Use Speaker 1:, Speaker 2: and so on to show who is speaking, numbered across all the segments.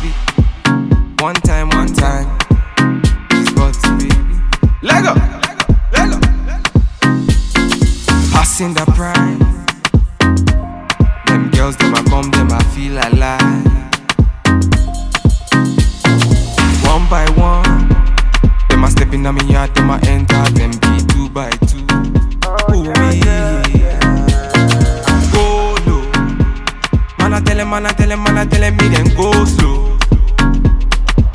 Speaker 1: be. One time, she's got to be. Lego. Passing the prime. Them girls, them I come, them I feel alive. One by one, them I step in on me yard, them I enter, them be 2 by 2. Ooh, yeah. Go low. Man I tell them me them go slow.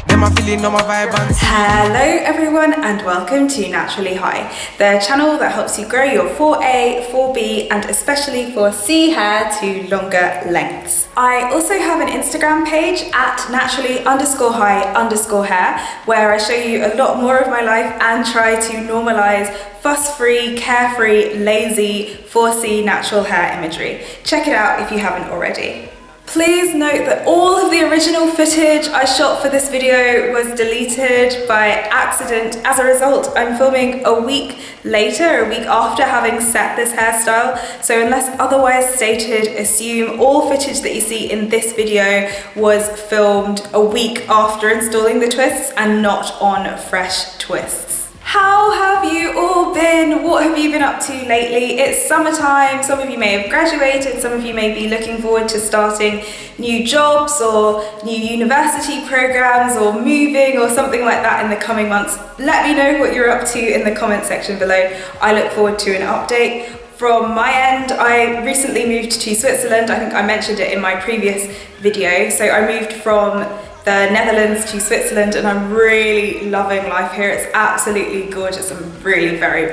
Speaker 1: Them I feeling on my vibe and
Speaker 2: Hello everyone and welcome to Naturally High, the channel that helps you grow your 4A, 4B and especially 4C hair to longer lengths. I also have an Instagram page at naturally_high_hair where I show you a lot more of my life and try to normalize fuss-free, carefree, lazy 4C natural hair imagery. Check it out if you haven't already. Please note that all of the original footage I shot for this video was deleted by accident. As a result, I'm filming a week later, a week after having set this hairstyle. So unless otherwise stated, assume all footage that you see in this video was filmed a week after installing the twists and not on fresh twists. How have you all been? What have you been up to lately? It's summertime, some of you may have graduated, some of you may be looking forward to starting new jobs or new university programs or moving or something like that in the coming months. Let me know what you're up to in the comment section below. I look forward to an update. From my end, I recently moved to Switzerland. I think I mentioned it in my previous video. So I moved from the Netherlands to Switzerland and I'm really loving life here. It's absolutely gorgeous. I'm really very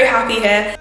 Speaker 2: happy here.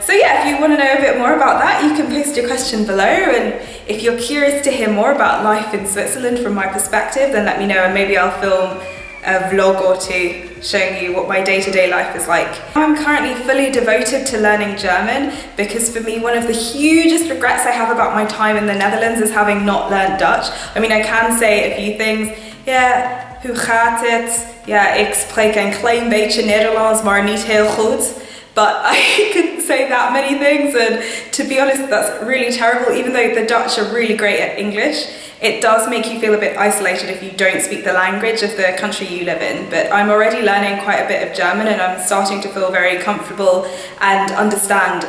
Speaker 2: So yeah, if you want to know a bit more about that, you can post your question below, and if you're curious to hear more about life in Switzerland from my perspective, then let me know and maybe I'll film a vlog or two showing you what my day-to-day life is like. I'm currently fully devoted to learning German because for me one of the hugest regrets I have about my time in the Netherlands is having not learned Dutch. I mean, I can say a few things. Ja, hoe gaat het? Ja, ik spreek een klein beetje Nederlands, maar niet heel goed. But I couldn't say that many things, and to be honest, that's really terrible. Even though the Dutch are really great at English, it does make you feel a bit isolated if you don't speak the language of the country you live in. But I'm already learning quite a bit of German and I'm starting to feel very comfortable and understand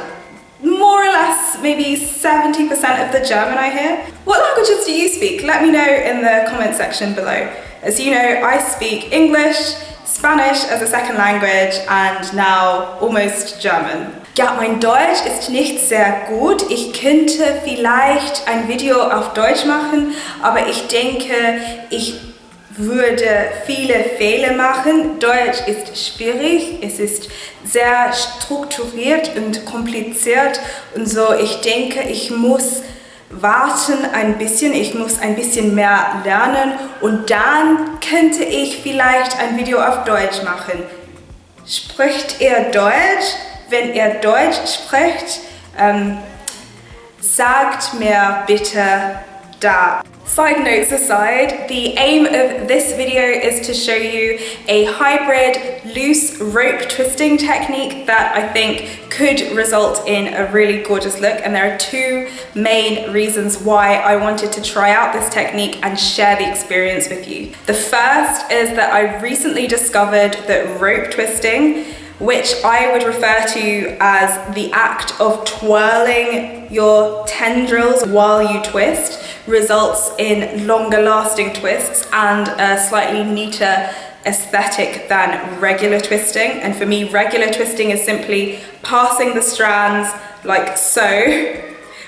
Speaker 2: more or less maybe 70% of the German I hear. What languages do you speak? Let me know in the comment section below. As you know, I speak English, Spanish as a second language and now almost German. Ja, mein Deutsch ist nicht sehr gut. Ich könnte vielleicht ein Video auf Deutsch machen, aber ich denke, ich würde viele Fehler machen. Deutsch ist schwierig, es ist sehr strukturiert und kompliziert und so. Ich denke, ich muss warten ein bisschen, ich muss ein bisschen mehr lernen und dann könnte ich vielleicht ein Video auf Deutsch machen. Spricht ihr Deutsch? Wenn ihr Deutsch spricht, sagt mir bitte da. Side notes aside, the aim of this video is to show you a hybrid loose rope twisting technique that I think could result in a really gorgeous look, and there are two main reasons why I wanted to try out this technique and share the experience with you. The first is that I recently discovered that rope twisting, which I would refer to as the act of twirling your tendrils while you twist, results in longer lasting twists and a slightly neater aesthetic than regular twisting. And for me, regular twisting is simply passing the strands like so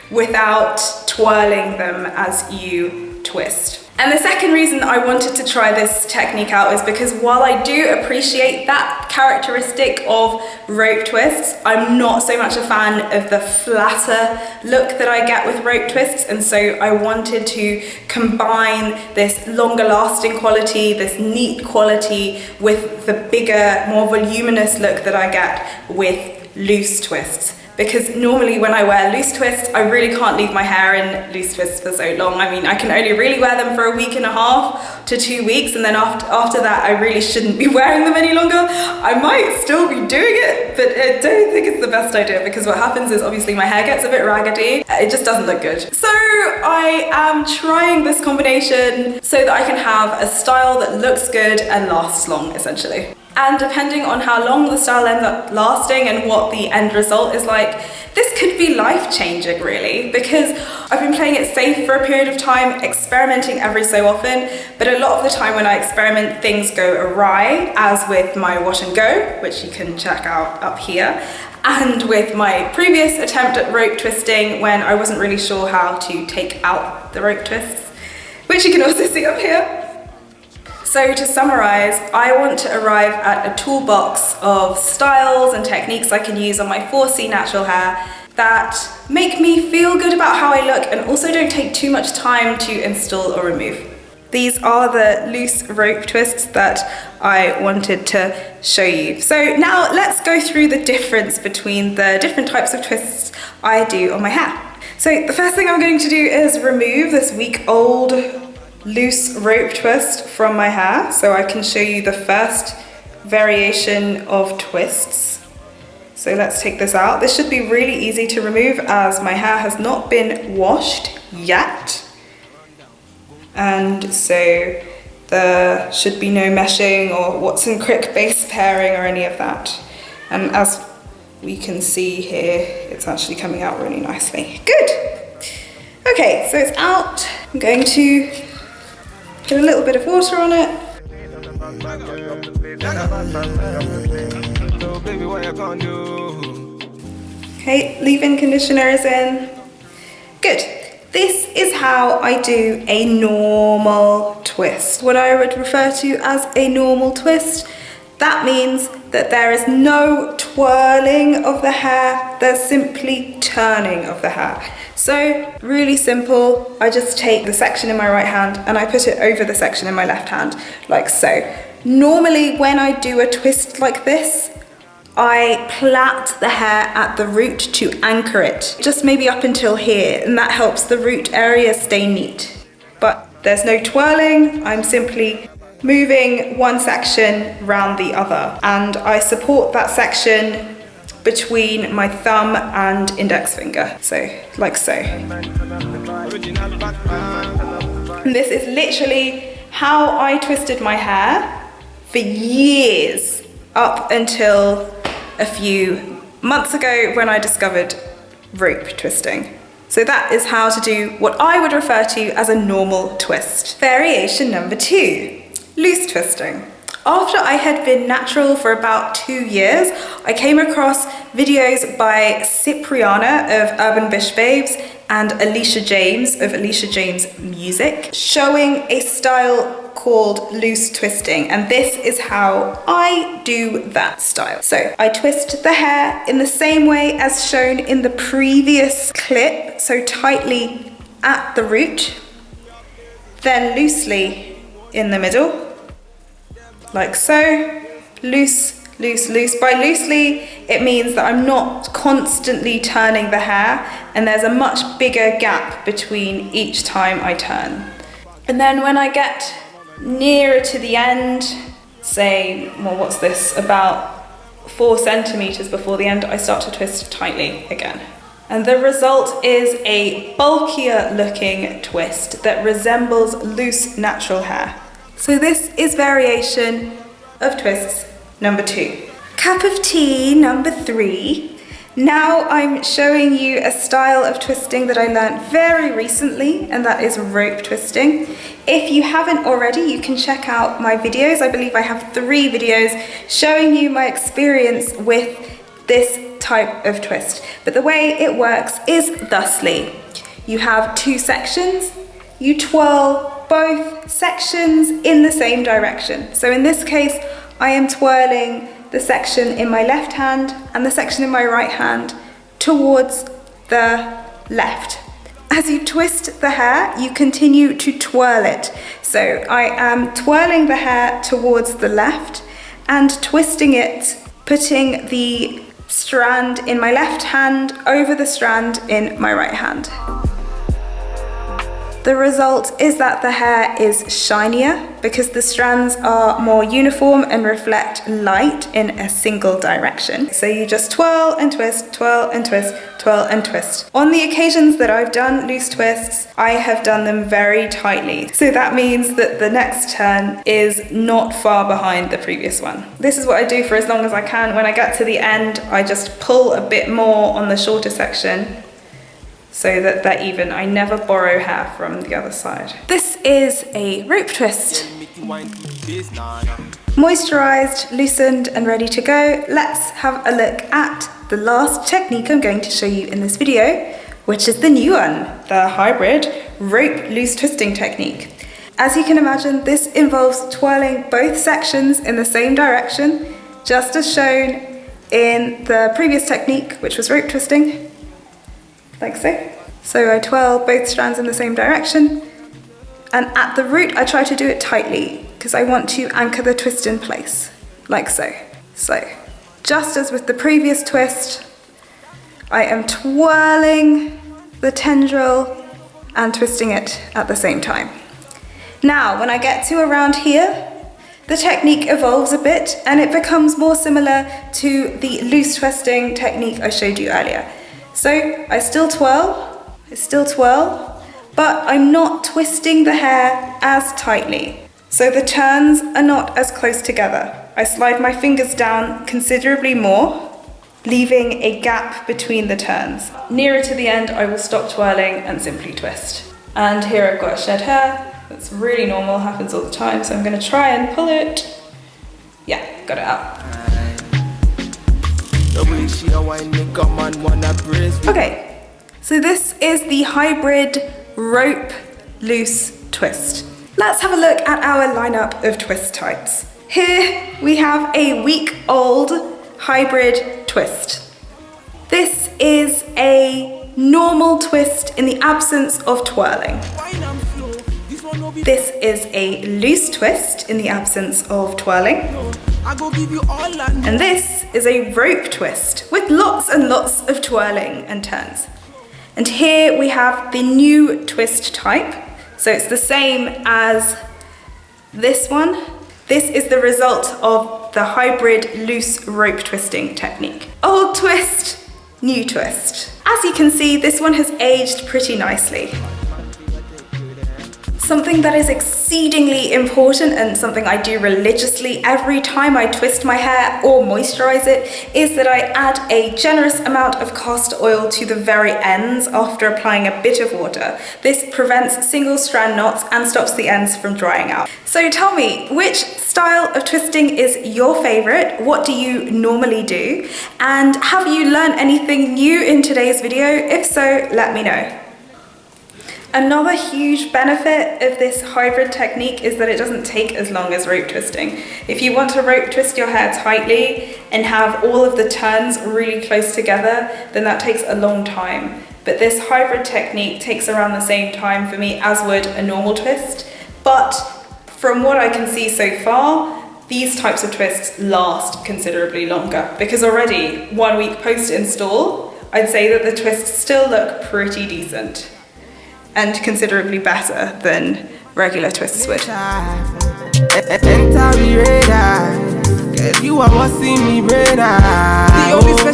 Speaker 2: without twirling them as you twist. And the second reason I wanted to try this technique out is because while I do appreciate that characteristic of rope twists, I'm not so much a fan of the flatter look that I get with rope twists, and so I wanted to combine this longer lasting quality, this neat quality, with the bigger, more voluminous look that I get with loose twists. because normally when I wear loose twists, I really can't leave my hair in loose twists for so long. I mean, I can only really wear them for a week and a half to 2 weeks, and then after that, I really shouldn't be wearing them any longer. I might still be doing it, but I don't think it's the best idea, because what happens is obviously my hair gets a bit raggedy. It just doesn't look good. So I am trying this combination so that I can have a style that looks good and lasts long, essentially. And depending on how long the style ends up lasting and what the end result is like, this could be life-changing, really, because I've been playing it safe for a period of time, experimenting every so often, but a lot of the time when I experiment, things go awry, as with my wash and go, which you can check out up here, and with my previous attempt at rope twisting when I wasn't really sure how to take out the rope twists, which you can also see up here. So to summarize, I want to arrive at a toolbox of styles and techniques I can use on my 4C natural hair that make me feel good about how I look and also don't take too much time to install or remove. These are the loose rope twists that I wanted to show you. So now let's go through the difference between the different types of twists I do on my hair. So the first thing I'm going to do is remove this week-old loose rope twist from my hair, so I can show you the first variation of twists. So let's take this out. This should be really easy to remove as my hair has not been washed yet, and so there should be no meshing or Watson Crick base pairing or any of that. And as we can see here, it's actually coming out really nicely. Good. Okay, so it's out. I'm going to put a little bit of water on it. Okay, leave-in conditioner is in. Good. This is how I do a normal twist. What I would refer to as a normal twist. That means that there is no twirling of the hair, there's simply turning of the hair. So really simple, I just take the section in my right hand and I put it over the section in my left hand, like so. Normally when I do a twist like this, I plait the hair at the root to anchor it, just maybe up until here, and that helps the root area stay neat. But there's no twirling, I'm simply moving one section round the other, and I support that section between my thumb and index finger, so like so. And this is literally how I twisted my hair for years, up until a few months ago when I discovered rope twisting. So that is how to do what I would refer to as a normal twist. Variation number 2, loose twisting. After I had been natural for about 2 years, I came across videos by Cipriana of Urban Bish Babes and Alicia James of Alicia James Music, showing a style called loose twisting, and this is how I do that style. So I twist the hair in the same way as shown in the previous clip, so tightly at the root, then loosely in the middle, like so. Loose, loose, loose. By loosely, it means that I'm not constantly turning the hair and there's a much bigger gap between each time I turn. And then when I get nearer to the end, say, well, what's this, about 4 centimeters before the end, I start to twist tightly again. And the result is a bulkier looking twist that resembles loose natural hair. So this is variation of twists number 2. Cup of tea number 3. Now I'm showing you a style of twisting that I learned very recently, and that is rope twisting. If you haven't already, you can check out my videos. I believe I have 3 videos showing you my experience with this type of twist. But the way it works is thusly. You have 2 sections, you twirl both sections in the same direction. So in this case, I am twirling the section in my left hand and the section in my right hand towards the left. As you twist the hair, you continue to twirl it. So I am twirling the hair towards the left and twisting it, putting the strand in my left hand over the strand in my right hand. The result is that the hair is shinier because the strands are more uniform and reflect light in a single direction. So you just twirl and twist, twirl and twist, twirl and twist. On the occasions that I've done loose twists, I have done them very tightly. So that means that the next turn is not far behind the previous one. This is what I do for as long as I can. When I get to the end, I just pull a bit more on the shorter section so that they're even. I never borrow hair from the other side. This is a rope twist. Moisturized, loosened, and ready to go. Let's have a look at the last technique I'm going to show you in this video, which is the new one, the hybrid rope loose twisting technique. As you can imagine, this involves twirling both sections in the same direction, just as shown in the previous technique, which was rope twisting. Like so. So I twirl both strands in the same direction, and at the root I try to do it tightly because I want to anchor the twist in place, like so. So, just as with the previous twist, I am twirling the tendril and twisting it at the same time. Now, when I get to around here, the technique evolves a bit and it becomes more similar to the loose twisting technique I showed you earlier. So I still twirl, but I'm not twisting the hair as tightly. So the turns are not as close together. I slide my fingers down considerably more, leaving a gap between the turns. Nearer to the end, I will stop twirling and simply twist. And here I've got a shed hair. That's really normal, happens all the time. So I'm gonna try and pull it. Yeah, got it out. Okay, so this is the hybrid rope loose twist. Let's have a look at our lineup of twist types. Here we have a week-old hybrid twist. This is a normal twist in the absence of twirling. This is a loose twist in the absence of twirling. And this is a rope twist with lots and lots of twirling and turns. And here we have the new twist type. So it's the same as this one. This is the result of the hybrid loose rope twisting technique. Old twist, new twist. As you can see, this one has aged pretty nicely. Something that is exceedingly important and something I do religiously every time I twist my hair or moisturize it is that I add a generous amount of castor oil to the very ends after applying a bit of water. This prevents single strand knots and stops the ends from drying out. So tell me, which style of twisting is your favorite? What do you normally do? And have you learned anything new in today's video? If so, let me know. Another huge benefit of this hybrid technique is that it doesn't take as long as rope twisting. If you want to rope twist your hair tightly and have all of the turns really close together, then that takes a long time. But this hybrid technique takes around the same time for me as would a normal twist. But from what I can see so far, these types of twists last considerably longer because already 1 week post-install, I'd say that the twists still look pretty decent and considerably better than regular twists would.